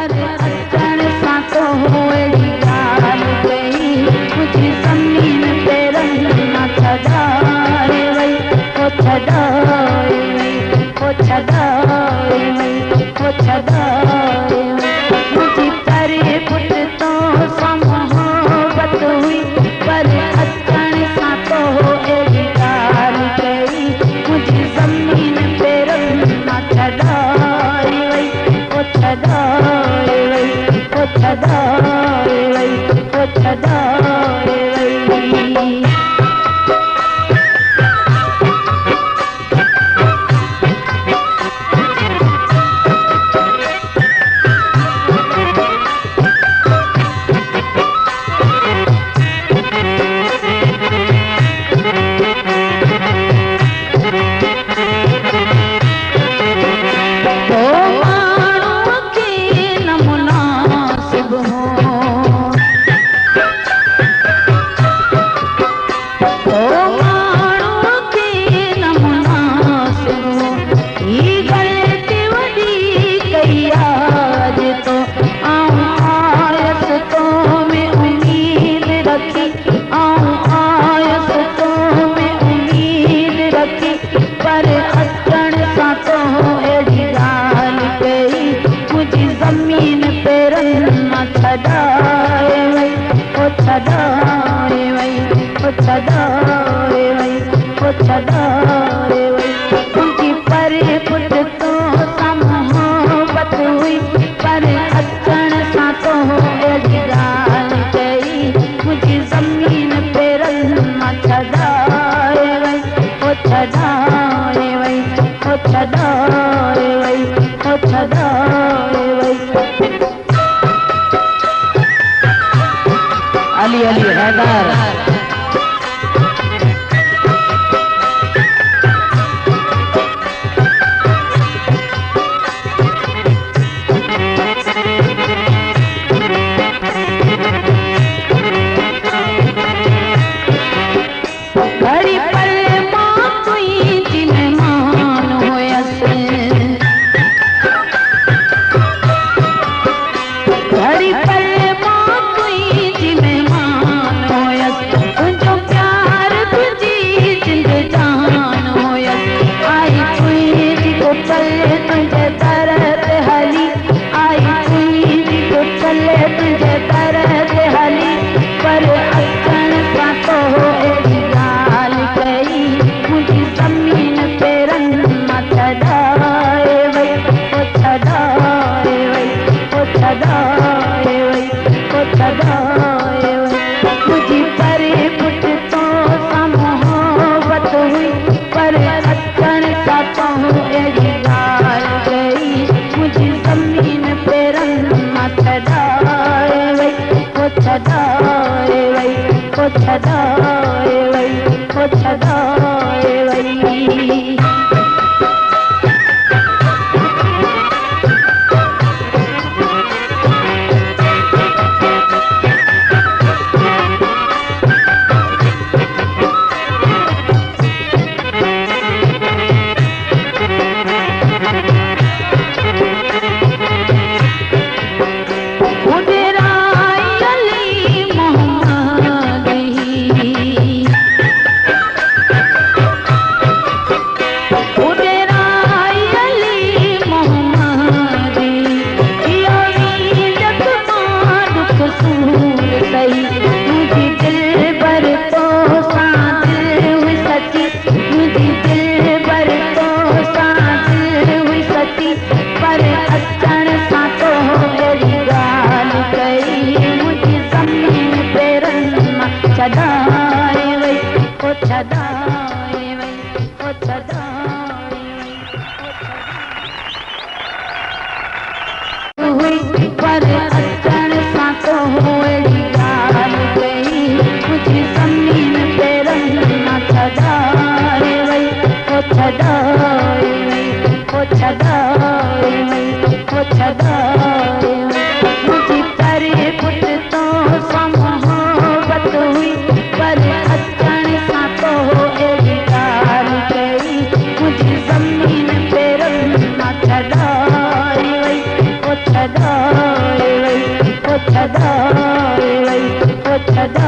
पर अचण सां तो अहिड़ी ॻाल्हि कई मुंहिंजी ज़मीन ते रंग न छॾाए वई हो छॾाए वई हो छॾाए वई हो छॾाए वई मुंहिंजी करे पुट तो सां मोहबत हुई पर अचण सां तो अहिड़ी ॻाल्हि कई मुंहिंजी ज़मीन ते रंग न छॾाए वई हो छॾाए वई हो छॾाए वई हो छॾाए वई। अली अली हैदर छॾाए छदाए वई ओ छदा